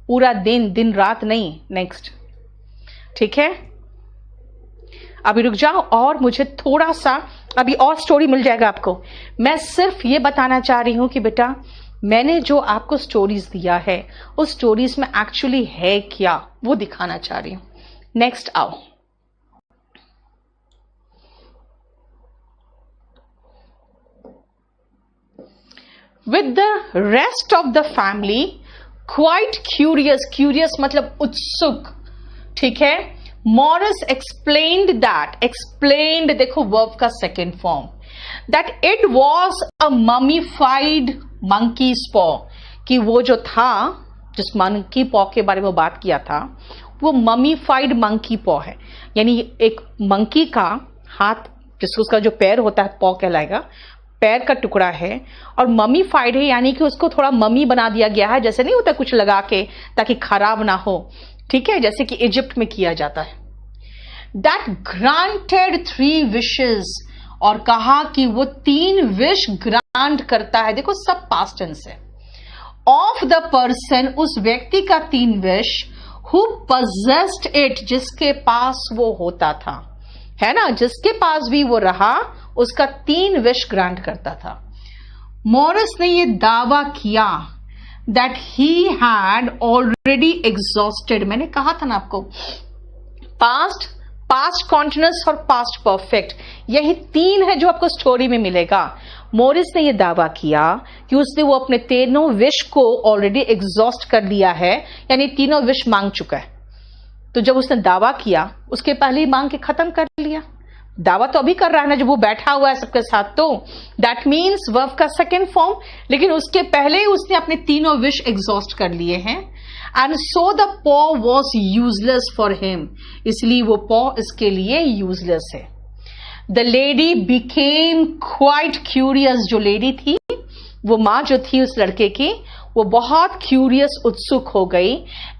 पूरा दिन, दिन रात नहीं। नेक्स्ट, ठीक है, अभी रुक जाओ और मुझे थोड़ा सा अभी और स्टोरी मिल जाएगा आपको। मैं सिर्फ ये बताना चाह रही हूं कि बेटा मैंने जो आपको स्टोरीज दिया है उस स्टोरीज में एक्चुअली है क्या वो दिखाना चाह रही हूं। नेक्स्ट आओ। With the rest of the family, quite curious, curious मतलब उत्सुक, ठीक है, Morris explained that, explained देखो verb का second form, that it was a mummified monkey's paw, कि वो जो था, जिस monkey paw के बारे में बात किया था, वो mummified monkey paw है, यानी एक monkey का हाथ, जिसको उसका जो पैर होता है paw कहलाएगा, पैर का टुकड़ा है, और ममीफाइड है यानी कि उसको थोड़ा ममी बना दिया गया है, जैसे नहीं होता कुछ लगा के ताकि खराब ना हो, ठीक है, जैसे कि इजिप्ट में किया जाता है। दैट ग्रांटेड 3 विशेस, और कहा कि वो 3 विश ग्रांट करता है, देखो सब पास्ट टेंस है, ऑफ द पर्सन, उस व्यक्ति का 3 विश, हु पजेस्ड इट, जिसके पास वो होता था, है ना, जिसके पास भी वो रहा उसका 3 विश ग्रांट करता था। मॉरिस ने ये दावा किया that he had already exhausted, मैंने कहा था ना आपको, पास्ट, पास्ट कॉन्टिन्यूअस और पास्ट परफेक्ट, यही 3 है जो आपको स्टोरी में मिलेगा। मॉरिस ने ये दावा किया कि उसने वो अपने 3 विश को ऑलरेडी एग्जॉस्ट कर लिया है, यानी 3 विश मांग चुका है। तो जब उसने दावा किया उसके पहले ही मांग के खत्म कर लिया। दावा तो अभी कर रहा है ना, जब वो बैठा हुआ है सबके साथ, तो दैट मीन्स वर्ब का सेकेंड फॉर्म, लेकिन उसके पहले ही उसने अपने 3 विश एग्जॉस्ट कर लिए हैं। एंड सो द पॉ वॉज यूजलेस फॉर हिम, इसलिए वो पॉ इसके लिए यूजलेस है। The lady became quite curious, जो लेडी थी, वो माँ जो थी उस लड़के की, वो बहुत क्यूरियस, उत्सुक हो गई।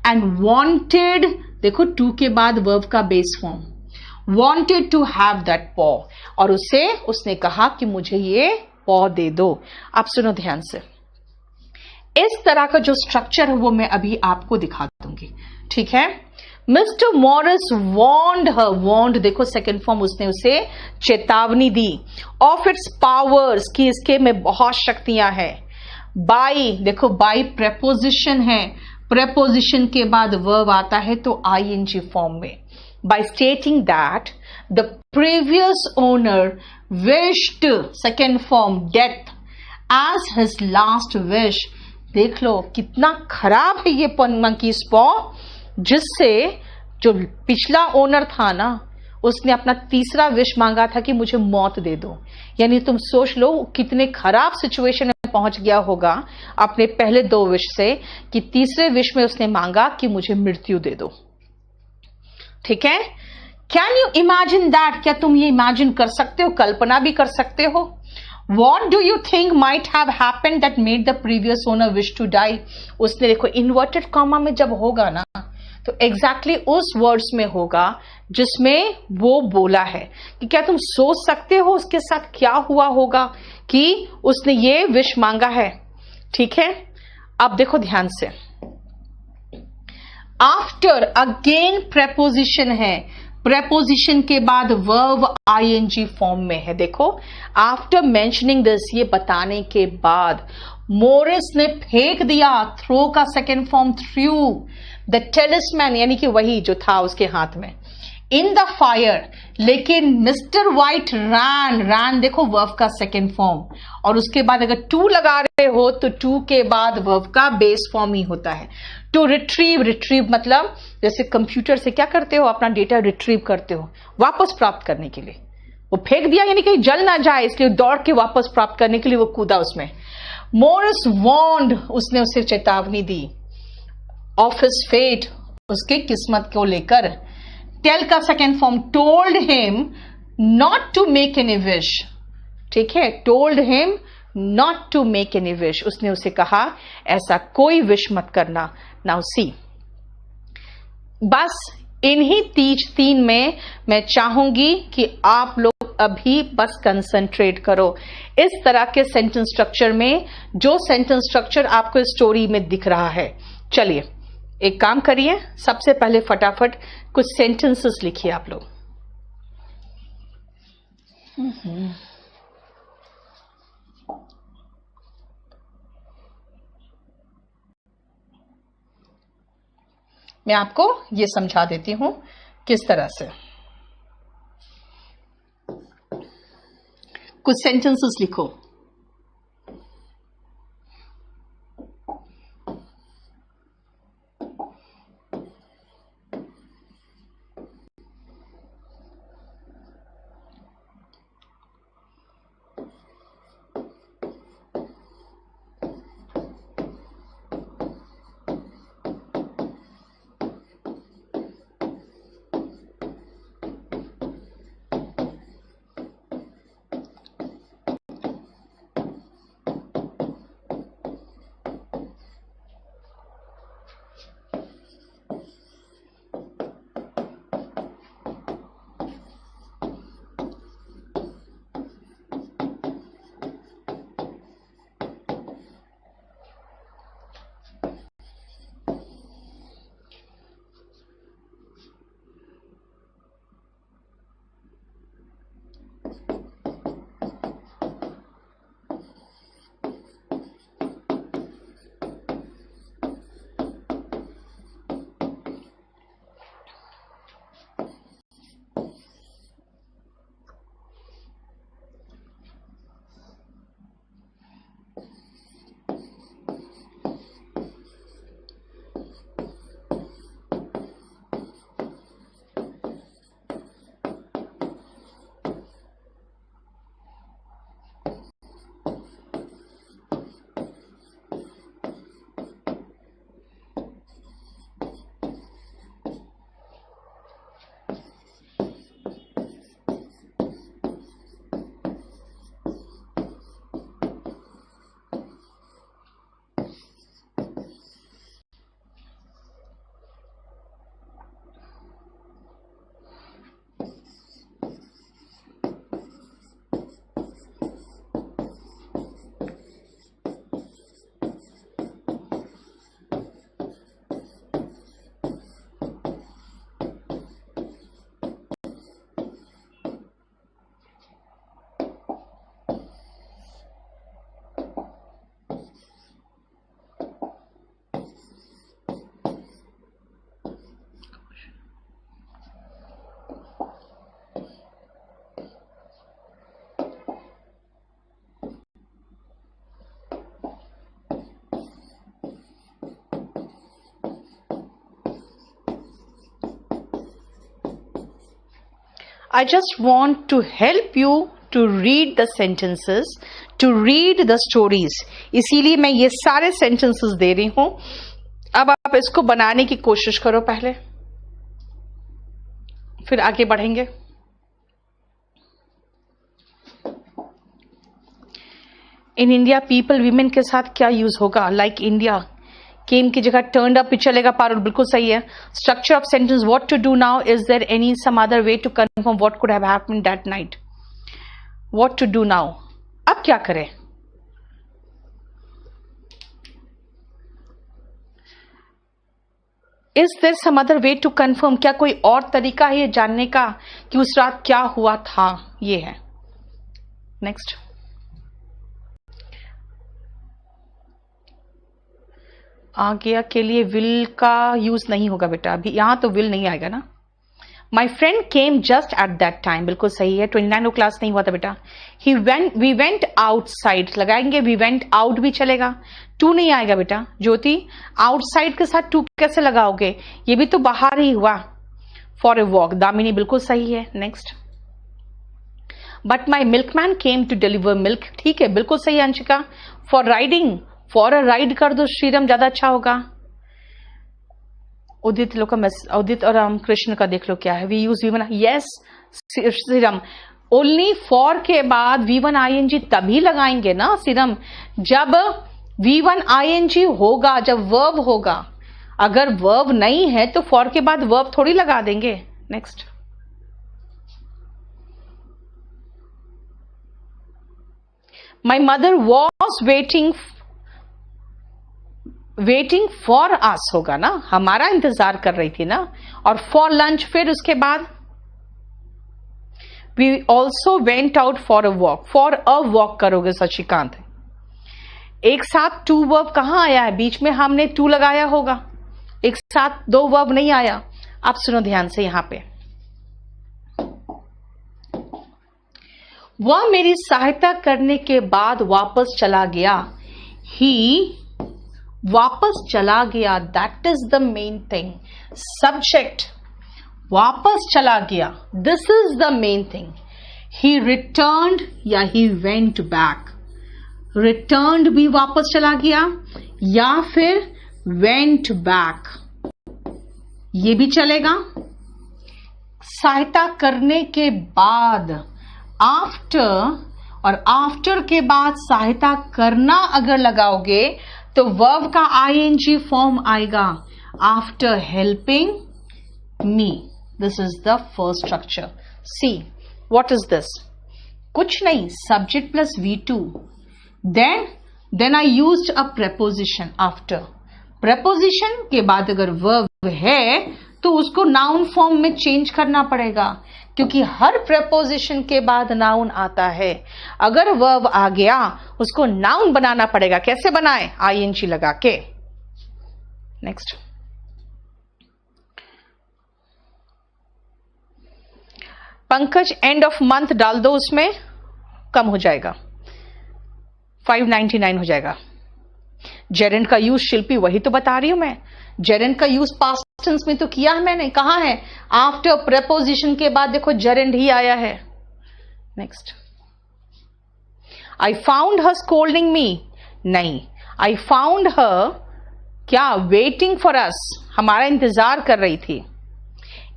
एंड वॉन्टेड, देखो 2 के बाद वर्ब का base form, wanted to have that paw, और उसने कहा कि मुझे ये paw दे दो। आप सुनो ध्यान से, इस तरह का जो स्ट्रक्चर है वो मैं अभी आपको दिखा दूंगी, ठीक है। मिस्टर मॉरिस वॉन्ड हर, वॉन्ड देखो सेकेंड फॉर्म, उसने उसे चेतावनी दी, ऑफ इट्स पावर्स, कि इसके में बहुत शक्तियां हैं। बाई, देखो बाई प्रेपोजिशन है, प्रेपोजिशन के बाद वर्ब आता है तो आईएनजी फॉर्म में। By stating that the previous owner wished, second form, death as his last wish। देख लो कितना खराब है ये monkey's paw, जिससे जो पिछला ओनर था ना, उसने अपना 3रा विश मांगा था कि मुझे मौत दे दो। यानी तुम सोच लो कितने खराब सिचुएशन में पहुंच गया होगा अपने पहले 2 विश से, कि 3रे विश में उसने मांगा कि मुझे मृत्यु दे दो, ठीक है। कैन यू इमेजिन दैट, क्या तुम ये इमेजिन कर सकते हो, कल्पना भी कर सकते हो। What do you think might have happened that made the previous owner wish to die, उसने देखो इन्वर्टेड कॉमा में जब होगा ना तो एग्जैक्टली उस वर्ड्स में होगा जिसमें वो बोला है, कि क्या तुम सोच सकते हो उसके साथ क्या हुआ होगा कि उसने ये विश मांगा है, ठीक है। अब देखो ध्यान से, आफ्टर अगेन प्रेपोजिशन है, प्रेपोजिशन के बाद वर्ब आईएनजी फॉर्म में है। देखो आफ्टर मेंशनिंग दिस, ये बताने के बाद मोरिस ने फेंक दिया, थ्रो का सेकेंड फॉर्म थ्रू, द टेलिस्मैन यानी कि वही जो था उसके हाथ में, इन द फायर, लेकिन मिस्टर व्हाइट रैन, रैन देखो वर्ब का सेकेंड फॉर्म, और उसके बाद अगर टू लगा रहे हो तो टू के बाद वर्ब का बेस फॉर्म ही होता है। टू रिट्रीव, रिट्रीव मतलब जैसे कंप्यूटर से क्या करते हो, अपना डेटा रिट्रीव करते हो वापस प्राप्त करने के लिए। वो फेंक दिया यानी कहीं जल ना जाए, इसलिए दौड़ के वापस प्राप्त करने के लिए वो कूदा उसमें। मोरिस वॉन्ड, उसने उसे चेतावनी दी, ऑफ हिज फेट, उसके किस्मत को लेकर। टेल का second form, told him not to make any wish, ठीक है, told him not to make any wish, उसने उसे कहा ऐसा कोई विश मत करना। नाउ सी, बस इन्हीं 3 में मैं चाहूंगी कि आप लोग अभी बस कंसंट्रेट करो इस तरह के सेंटेंस स्ट्रक्चर में, जो सेंटेंस स्ट्रक्चर आपको स्टोरी में दिख रहा है। चलिए एक काम करिए, सबसे पहले फटाफट कुछ सेंटेंसेस लिखिए आप लोग। मैं आपको ये समझा देती हूं किस तरह से। कुछ सेंटेंसेस लिखो। I just want to help you to read the sentences, to read the stories. इसीलिए मैं ये सारे sentences दे रही हूं। अब आप इसको बनाने की कोशिश करो पहले, फिर आगे बढ़ेंगे। इन इंडिया पीपल विमेन के साथ क्या यूज होगा? लाइक इंडिया केम की जगह टर्न्ड अप भी चलेगा। पारुल बिल्कुल सही है। Structure of sentence, what to do now, is there any some other way to confirm what could have happened that night? What to do now, अब क्या करें? Is there some other way to confirm, क्या कोई और तरीका है ये जानने का कि उस रात क्या हुआ था? ये है। नेक्स्ट। आज्ञा के लिए विल का यूज नहीं होगा बेटा, अभी यहां तो विल नहीं आएगा ना। My friend came just at that time, बिल्कुल सही है। 29 क्लास नहीं हुआ था बेटा। वी वेंट आउटसाइड लगाएंगे, वी वेंट आउट भी चलेगा, टू नहीं आएगा बेटा। ज्योति, आउटसाइड के साथ टू कैसे लगाओगे? ये भी तो बाहर ही हुआ। फॉर ए वॉक, दामिनी बिल्कुल सही है। Next. But my milkman came to deliver milk, ठीक है बिल्कुल सही है Anshika. For riding, for a ride कर दो श्रीराम, ज्यादा अच्छा होगा। उदित लोग का उदित और राम कृष्ण का देख लो क्या है। We use V one, yes Shriram. Only for के बाद V1 ING तभी लगाएंगे ना श्रीराम, जब V1 ING होगा, जब वर्ब होगा। अगर वर्ब नहीं है तो फॉर के बाद वर्ब थोड़ी लगा देंगे। Next. My mother was waiting waiting for us होगा ना, हमारा इंतजार कर रही थी ना, और फॉर लंच फिर उसके बाद we also went out for a walk, for a walk करोगे शशिकांत, एक साथ टू वर्ब कहां आया है, बीच में हमने टू लगाया होगा, एक साथ दो वर्ब नहीं आया। आप सुनो ध्यान से, यहां पे वह मेरी सहायता करने के बाद वापस चला गया, ही वापस चला गया, that is the main thing. Subject वापस चला गया, this is the main thing. He returned या ही वेंट बैक, रिटर्न्ड भी वापस चला गया या फिर वेंट बैक, ये भी चलेगा। सहायता करने के बाद, आफ्टर, और आफ्टर के बाद सहायता करना अगर लगाओगे तो वर्ब का आईएनजी फॉर्म आएगा, after helping me. This is the first structure. See what is this, कुछ नहीं, subject plus V2, then I used a preposition after. Preposition के बाद अगर वर्ब है तो उसको नाउन फॉर्म में चेंज करना पड़ेगा, क्योंकि हर प्रेपोजिशन के बाद नाउन आता है। अगर वर्ब आ गया उसको नाउन बनाना पड़ेगा। कैसे बनाए, आईएनजी लगा के। Next, Pankaj end of month डाल दो, उसमें कम हो जाएगा, 599 हो जाएगा। जेरेंट का यूज शिल्पी, वही तो बता रही हूं मैं, जेरेंट का यूज पास्ट टेंस में तो किया है मैंने, कहां है, आफ्टर प्रेपोजिशन के बाद देखो जेरेंट ही आया है। Next, I found her scolding me, नहीं, आई फाउंड हर क्या, वेटिंग फॉर अस, हमारा इंतजार कर रही थी।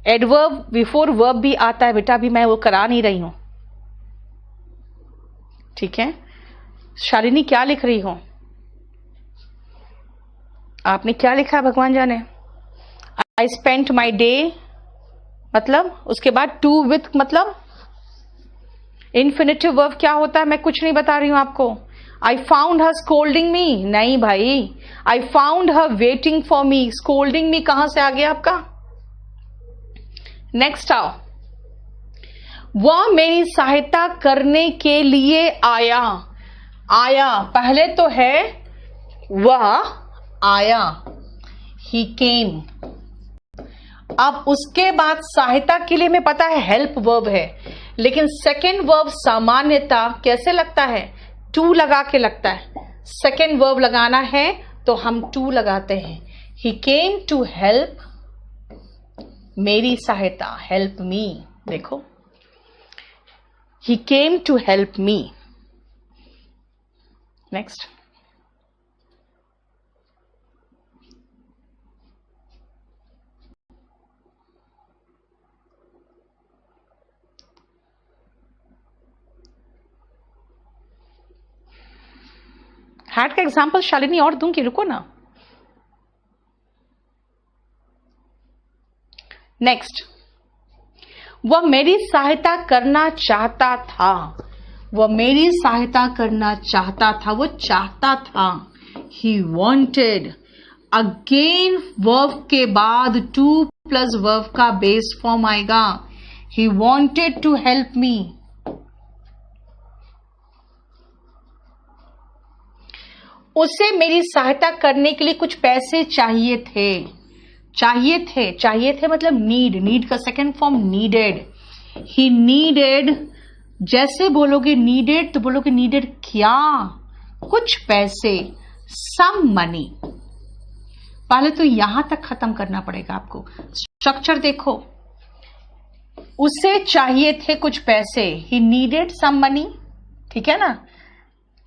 एडवर्ब बिफोर वर्ब भी आता है बेटा, अभी मैं वो करा नहीं रही हूं, ठीक है। शालिनी क्या लिख रही हो, आपने क्या लिखा है भगवान जाने। आई स्पेंट माई डे, मतलब उसके बाद टू विथ, मतलब इन्फिनिटिव वर्ब क्या होता है, मैं कुछ नहीं बता रही हूं आपको। आई फाउंड हर स्कोल्डिंग मी, नहीं भाई, I found her waiting for me. Scolding me कहां से आ गया आपका। नेक्स्ट आओ, वह मेरी सहायता करने के लिए आया, आया पहले तो है, वह आया, ही केम। अब उसके बाद सहायता के लिए, मैं पता है हेल्प वर्ब है, लेकिन सेकेंड वर्ब सामान्यता कैसे लगता है, टू लगा के लगता है। सेकेंड वर्ब लगाना है तो हम टू लगाते हैं। ही केम टू हेल्प, मेरी सहायता, हेल्प मी, देखो, he came to help me. Next, had का एग्जाम्पल शालिनी और दूंगी, रुको ना। नेक्स्ट, वह मेरी सहायता करना चाहता था, वह मेरी सहायता करना चाहता था, वो चाहता था, ही वॉन्टेड। अगेन वर्ब के बाद टू प्लस वर्ब का बेस फॉर्म आएगा, he wanted to help me. उसे मेरी सहायता करने के लिए कुछ पैसे चाहिए थे, चाहिए थे, चाहिए थे मतलब नीड, नीड का second form needed. He needed, जैसे बोलोगे नीडेड तो बोलोगे नीडेड क्या, कुछ पैसे, सम मनी। पहले तो यहां तक खत्म करना पड़ेगा आपको। स्ट्रक्चर देखो, उसे चाहिए थे कुछ पैसे, ही नीडेड सम मनी, ठीक है ना।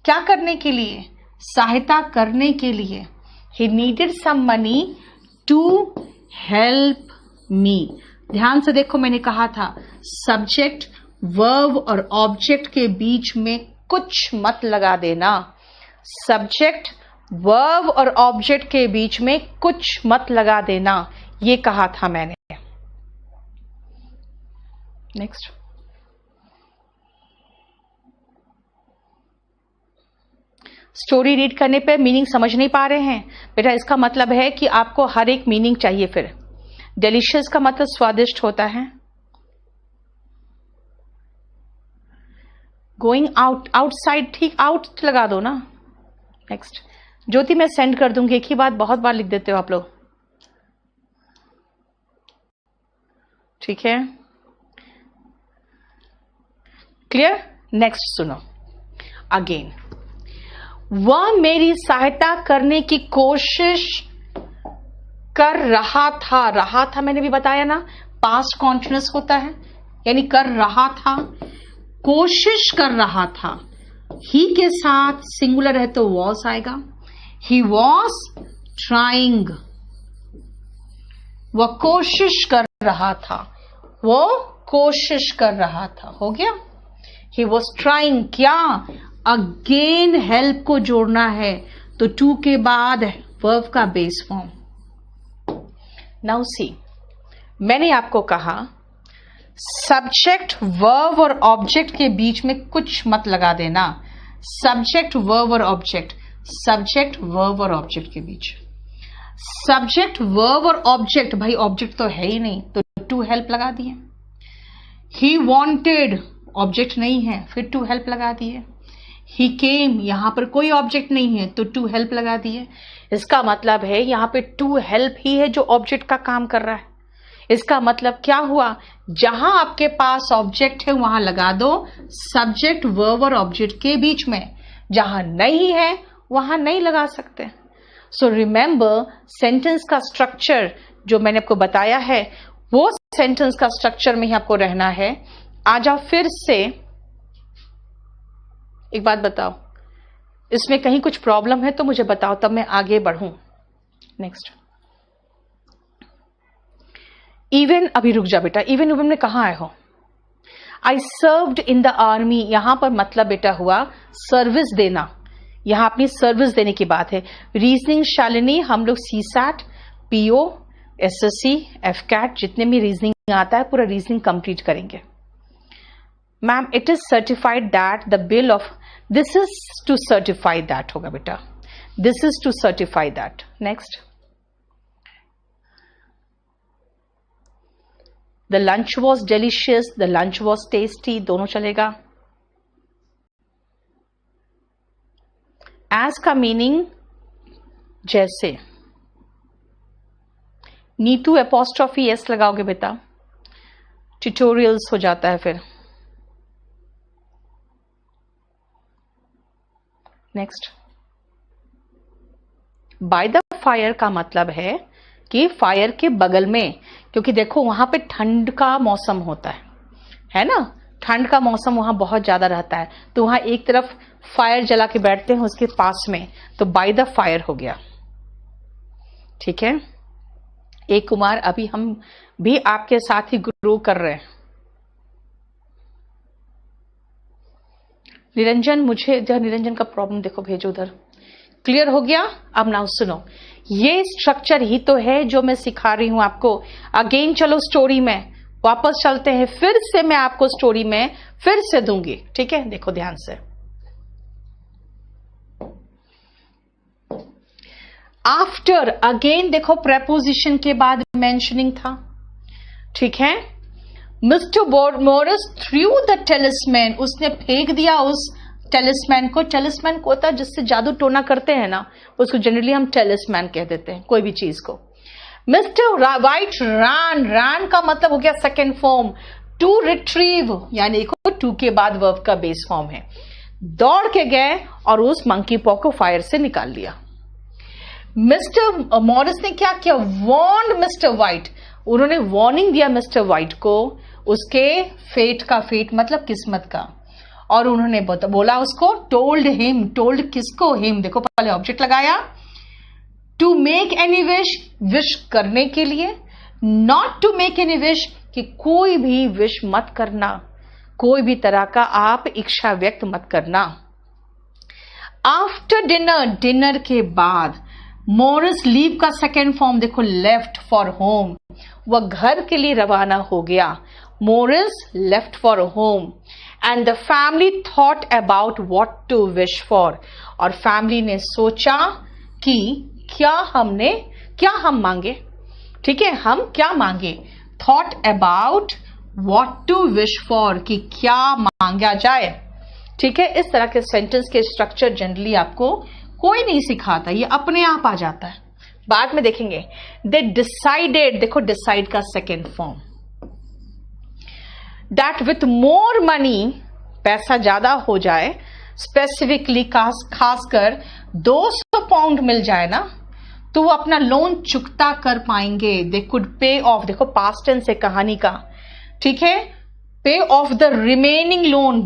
क्या करने के लिए, सहायता करने के लिए। He needed some money to help me. ध्यान से देखो, मैंने कहा था सब्जेक्ट, वर्ब और ऑब्जेक्ट के बीच में कुछ मत लगा देना। सब्जेक्ट, वर्ब और ऑब्जेक्ट के बीच में कुछ मत लगा देना, ये कहा था मैंने। नेक्स्ट, स्टोरी रीड करने पे मीनिंग समझ नहीं पा रहे हैं बेटा, इसका मतलब है कि आपको हर एक मीनिंग चाहिए। फिर डिलीशियस का मतलब स्वादिष्ट होता है। गोइंग आउट, आउटसाइड, ठीक, आउट लगा दो ना। नेक्स्ट ज्योति, मैं सेंड कर दूंगी, एक ही बात बहुत बार लिख देते हो आप लोग, ठीक है, क्लियर। नेक्स्ट सुनो अगेन, वह मेरी सहायता करने की कोशिश कर रहा था। रहा था मैंने भी बताया ना, पास्ट कॉन्टिन्यूअस होता है, यानी कर रहा था, कोशिश कर रहा था। ही के साथ सिंगुलर है तो वॉज आएगा। ही वॉज ट्राइंग, वह कोशिश कर रहा था, वो कोशिश कर रहा था, हो गया। ही वॉज ट्राइंग, क्या, अगेन हेल्प को जोड़ना है तो टू के बाद वर्ब का बेस फॉर्म। नाउ सी, मैंने आपको कहा सब्जेक्ट वर्ब और ऑब्जेक्ट के बीच में कुछ मत लगा देना। सब्जेक्ट वर्ब और ऑब्जेक्ट, सब्जेक्ट वर्ब और ऑब्जेक्ट के बीच, सब्जेक्ट वर्ब और ऑब्जेक्ट, भाई ऑब्जेक्ट तो है ही नहीं तो टू हेल्प लगा दिए। ही वॉन्टेड, ऑब्जेक्ट नहीं है, फिर टू हेल्प लगा दिए। ही केम, यहां पर कोई ऑब्जेक्ट नहीं है तो टू हेल्प लगा दिए। इसका मतलब है यहां पे टू हेल्प ही है जो ऑब्जेक्ट का काम कर रहा है। इसका मतलब क्या हुआ, जहां आपके पास ऑब्जेक्ट है वहां लगा दो सब्जेक्ट वर्ब और ऑब्जेक्ट के बीच में, जहां नहीं है वहां नहीं लगा सकते। सो रिमेंबर, सेंटेंस का स्ट्रक्चर जो मैंने आपको बताया है वो सेंटेंस का स्ट्रक्चर में ही आपको रहना है। आ जाओ फिर से, एक बात बताओ, इसमें कहीं कुछ प्रॉब्लम है तो मुझे बताओ, तब मैं आगे बढ़ूं। नेक्स्ट, इवन, अभी रुक जा बेटा, इवन इवन में कहां आए हो। आई सर्व्ड इन द आर्मी, यहां पर मतलब बेटा हुआ सर्विस देना, यहां अपनी सर्विस देने की बात है। रीजनिंग शालिनी, हम लोग सीसैट, पीओ, एसएससी, एफकैट, जितने भी रीजनिंग आता है पूरा रीजनिंग कंप्लीट करेंगे। Ma'am it is certified that the bill of, this is to certify that होगा बेटा, this is to certify that. Next, the lunch was delicious, the lunch was tasty, दोनों चलेगा। एज का meaning जैसे, Neetu apostrophe S लगाओगे बेटा, tutorials हो जाता है फिर। नेक्स्ट, बाय द फायर का मतलब है कि फायर के बगल में, क्योंकि देखो वहां पे ठंड का मौसम होता है ना, ठंड का मौसम वहां बहुत ज्यादा रहता है, तो वहां एक तरफ फायर जला के बैठते हैं उसके पास में, तो बाय द फायर हो गया, ठीक है। एक कुमार, अभी हम भी आपके साथ ही ग्रो कर रहे हैं। निरंजन, मुझे जब निरंजन का प्रॉब्लम देखो भेजो उधर, क्लियर हो गया। अब नाउ सुनो, ये स्ट्रक्चर ही तो है जो मैं सिखा रही हूं आपको। अगेन चलो स्टोरी में वापस चलते हैं, फिर से मैं आपको स्टोरी में फिर से दूंगी, ठीक है। देखो ध्यान से, आफ्टर, अगेन देखो प्रेपोजिशन के बाद मेंशनिंग था, ठीक है। मिस्टर मॉरिस थ्रू द टेलिस्मैन, उसने फेंक दिया उस टेलिस्मैन को। टेलिस्मैन को होता है जिससे जादू टोना करते हैं ना, उसको जनरली हम टेलिस्मैन कह देते हैं कोई भी चीज को। मिस्टर वाइट रैन, रैन का मतलब हो गया सेकेंड फॉर्म, टू रिट्रीव, यानी टू के बाद वर्ब का बेस फॉर्म है। दौड़ के गए और उस मंकी पॉ को फायर से निकाल लिया। मिस्टर मॉरिस ने क्या किया, वॉर्न्ड मिस्टर वाइट, उन्होंने वार्निंग दिया मिस्टर वाइट को उसके फेट का, फेट मतलब किस्मत का, और उन्होंने बोला उसको, टोल्ड हिम, टोल्ड किसको, हिम, देखो पहले ऑब्जेक्ट लगाया, to make any wish, wish करने के लिए, not to make any wish, कि कोई भी विश मत करना, कोई भी तरह का आप इच्छा व्यक्त मत करना। आफ्टर डिनर, डिनर के बाद, मॉरिस लीव का सेकेंड फॉर्म देखो, लेफ्ट फॉर होम, वह घर के लिए रवाना हो गया। Morris left for home and the family thought about what to wish for, और फैमिली ने सोचा कि क्या हम मांगे, ठीक है, हम क्या मांगे, thought about what to wish for, कि क्या मांगा जाए, ठीक है। इस तरह के सेंटेंस के स्ट्रक्चर जनरली आपको कोई नहीं सिखाता, ये अपने आप आ जाता है, बाद में देखेंगे। दे डिसाइडेड, देखो डिसाइड का second form, that with more money, पैसा ज्यादा हो जाए, स्पेसिफिकली खासकर 200 पाउंड मिल जाए ना, तो वो अपना लोन चुकता कर पाएंगे। दे कुड पे ऑफ, देखो पास्ट टेंस है कहानी का, ठीक है, पे ऑफ द रिमेनिंग लोन,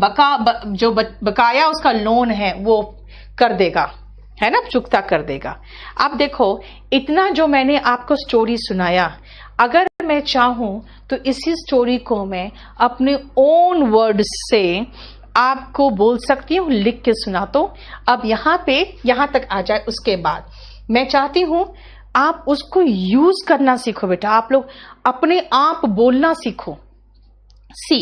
जो बकाया उसका लोन है वो कर देगा, है ना, चुकता कर देगा। अब देखो इतना जो मैंने आपको स्टोरी सुनाया, अगर मैं चाहूं तो इसी स्टोरी को मैं अपने ओन वर्ड्स से आपको बोल सकती हूं, लिख के सुना। तो अब यहां तक आ जाए, उसके बाद मैं चाहती हूं आप उसको यूज करना सीखो बेटा, आप लोग अपने आप बोलना सीखो। सी,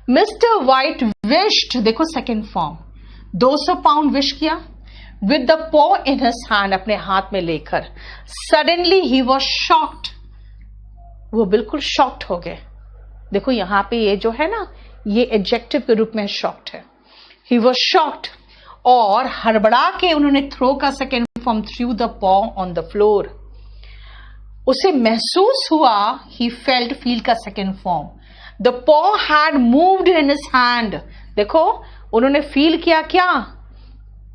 मिस्टर वाइट विश्ड, देखो सेकेंड फॉर्म, 200 पाउंड विश किया, विद द पॉ इन हिज हैंड, अपने हाथ में लेकर, सडनली ही वॉज शॉक्ड, वो बिल्कुल शॉक्ड हो गए। देखो यहां पे ये जो है ना, ये एडजेक्टिव के रूप में शॉक्ड है, ही वॉज शॉक्ड, और हड़बड़ा के उन्होंने थ्रो का सेकेंड फॉर्म, थ्रू द पॉ ऑन द फ्लोर, उसे महसूस हुआ, ही फेल्ट, फील का सेकेंड फॉर्म, द पॉ had moved in his hand, देखो उन्होंने फील किया क्या,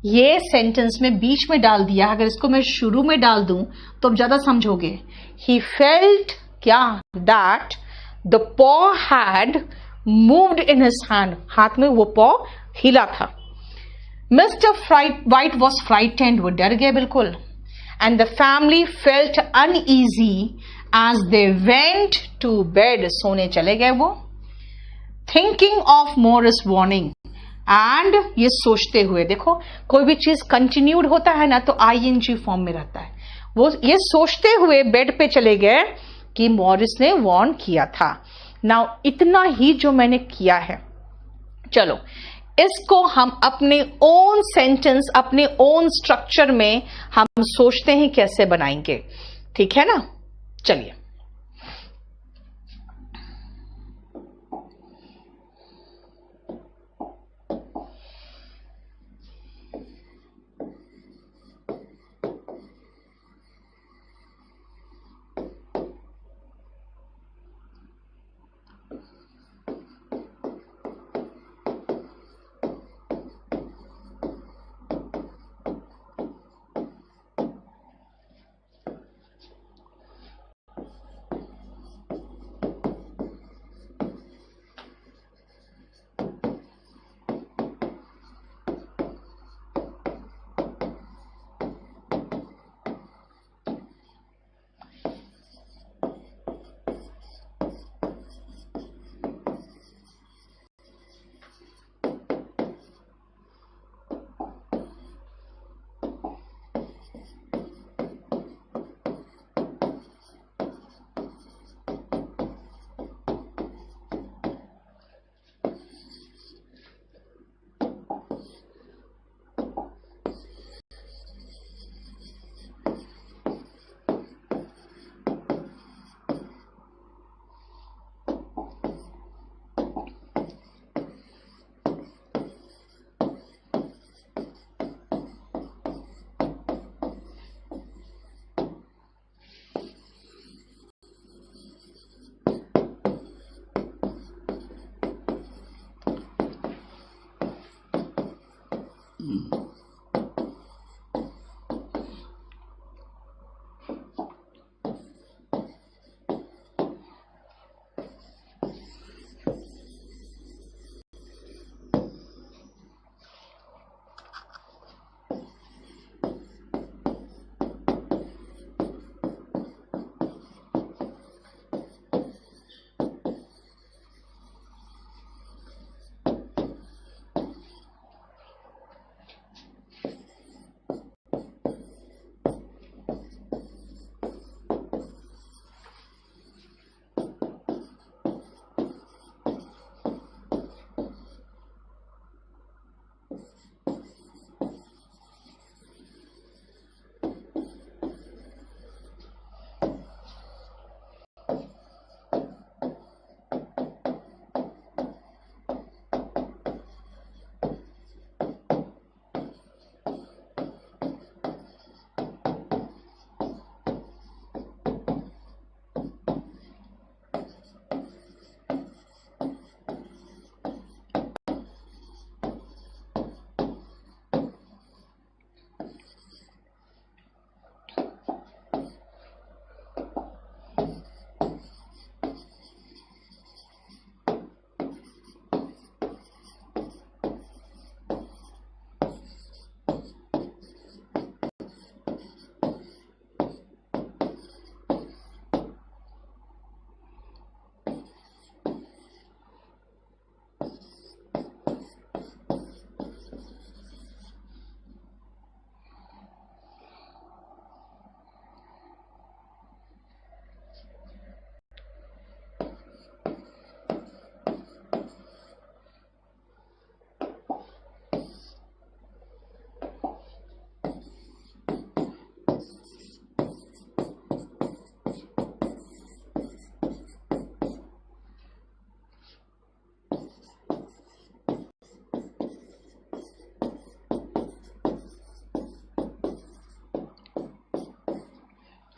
ये सेंटेंस में बीच में डाल दिया, अगर इसको मैं शुरू में डाल दूं तो अब ज्यादा समझोगे। ही फेल्ट क्या, दैट द पॉ had moved in his hand, हाथ में वो पॉ हिला था। मिस्टर वाइट वॉज फ्राइटेंड, वो डर गए बिल्कुल, and the family felt uneasy as they went to bed, सोने चले गए वो, thinking of Morris warning, and ये सोचते हुए, देखो कोई भी चीज कंटिन्यूड होता है ना तो आईएनजी फॉर्म में रहता है, वो ये सोचते हुए बेड पे चले गए कि मॉरिस ने वार्न किया था। नाउ इतना ही जो मैंने किया है, चलो इसको हम अपने ओन सेंटेंस, अपने ओन स्ट्रक्चर में हम सोचते हैं कैसे बनाएंगे, ठीक है ना, चलिए।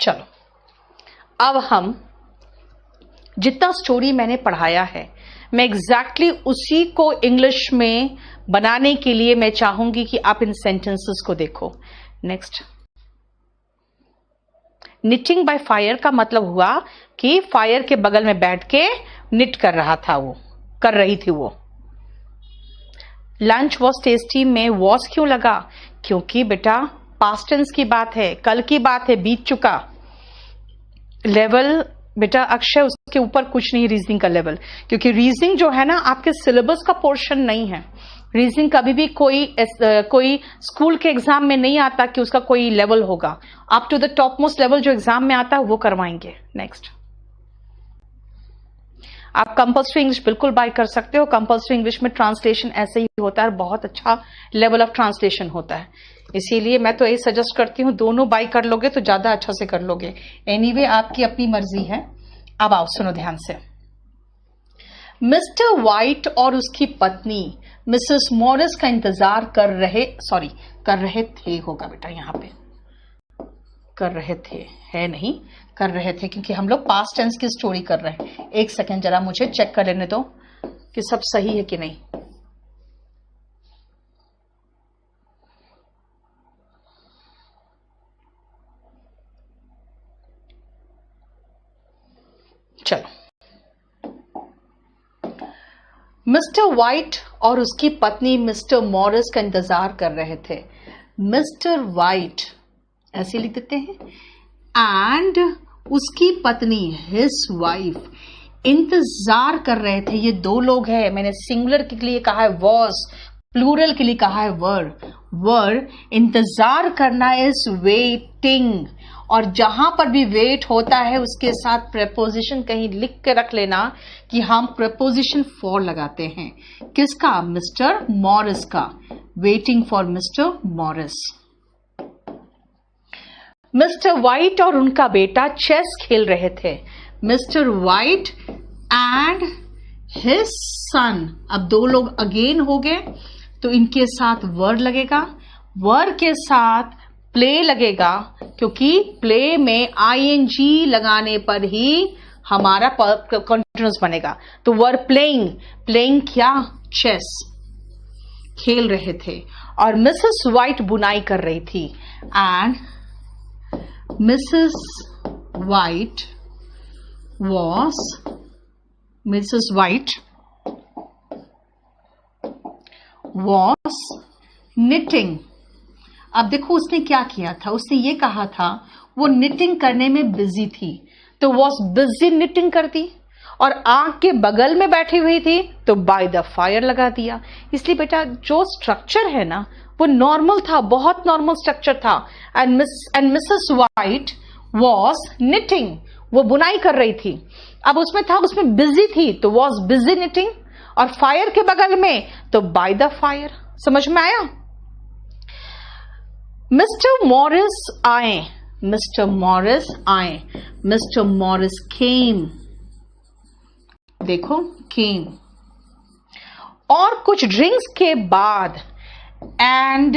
चलो, अब हम जितना स्टोरी मैंने पढ़ाया है, मैं एग्जैक्टली उसी को इंग्लिश में बनाने के लिए मैं चाहूंगी कि आप इन सेंटेंसेस को देखो। नेक्स्ट, निटिंग बाय फायर का मतलब हुआ कि फायर के बगल में बैठ के निट कर रहा था, वो कर रही थी वो। लंच वॉज टेस्टी में वॉज क्यों लगा? क्योंकि बेटा पास्ट टेंस की बात है, कल की बात है, बीत चुका। लेवल बेटा अक्षय उसके ऊपर कुछ नहीं, रीजनिंग का लेवल, क्योंकि रीजनिंग जो है ना आपके सिलेबस का पोर्शन नहीं है। रीजनिंग कभी भी कोई स्कूल के एग्जाम में नहीं आता कि उसका कोई लेवल होगा। Up to the top most level जो एग्जाम में आता है वो करवाएंगे। नेक्स्ट, आप कंपल्सरी इंग्लिश बिल्कुल बाय कर सकते हो। कंपल्सरी इंग्लिश में ट्रांसलेशन ऐसे ही होता है, बहुत अच्छा लेवल ऑफ ट्रांसलेशन होता है, इसीलिए मैं तो यही सजेस्ट करती हूं, दोनों बाय कर लोगे तो ज्यादा अच्छा से कर लोगे। एनीवे आपकी अपनी मर्जी है। अब आओ सुनो ध्यान से। मिस्टर वाइट और उसकी पत्नी मिसेस मॉरिस का इंतजार कर रहे थे होगा बेटा, यहां पे कर रहे थे है नहीं, कर रहे थे, क्योंकि हम लोग पास्ट टेंस की स्टोरी कर रहे हैं। एक सेकेंड जरा मुझे चेक कर लेने दो कि सब सही है कि नहीं। चलो, मिस्टर वाइट और उसकी पत्नी मिस्टर मॉरिस का इंतजार कर रहे थे। मिस्टर वाइट ऐसे लिख देते हैं, एंड उसकी पत्नी हिज वाइफ इंतजार कर रहे थे। ये दो लोग हैं, मैंने सिंगुलर के लिए कहा है वॉज, प्लूरल के लिए कहा है वर। इंतजार करना इज वेटिंग, और जहां पर भी वेट होता है उसके साथ प्रेपोजिशन कहीं लिख के रख लेना कि हम प्रेपोजिशन फॉर लगाते हैं। किसका? मिस्टर मॉरिस का। Waiting for mister Morris. Mister white और उनका बेटा चेस खेल रहे थे। Mister white and his son, अब दो लोग अगेन हो गए, तो इनके साथ वर लगेगा, वर के साथ प्ले लगेगा, क्योंकि प्ले में आईएनजी लगाने पर ही हमारा कंटिन्यूअस बनेगा। तो वर प्लेइंग क्या? चेस खेल रहे थे, और मिसेस वाइट बुनाई कर रही थी। And Mrs white was knitting। अब देखो उसने क्या किया था, उसने ये कहा था वो निटिंग करने में बिजी थी, तो was busy knitting कर दी, और आग के बगल में बैठी हुई थी तो by the fire लगा दिया। इसलिए बेटा जो स्ट्रक्चर है ना वो नॉर्मल था, बहुत नॉर्मल स्ट्रक्चर था। And Mrs white was knitting, वो बुनाई कर रही थी। अब उसमें बिजी थी तो was busy knitting, और फायर के बगल में तो by the fire। समझ में आया? मिस्टर मॉरिस came, देखो came, और कुछ ड्रिंक्स के बाद एंड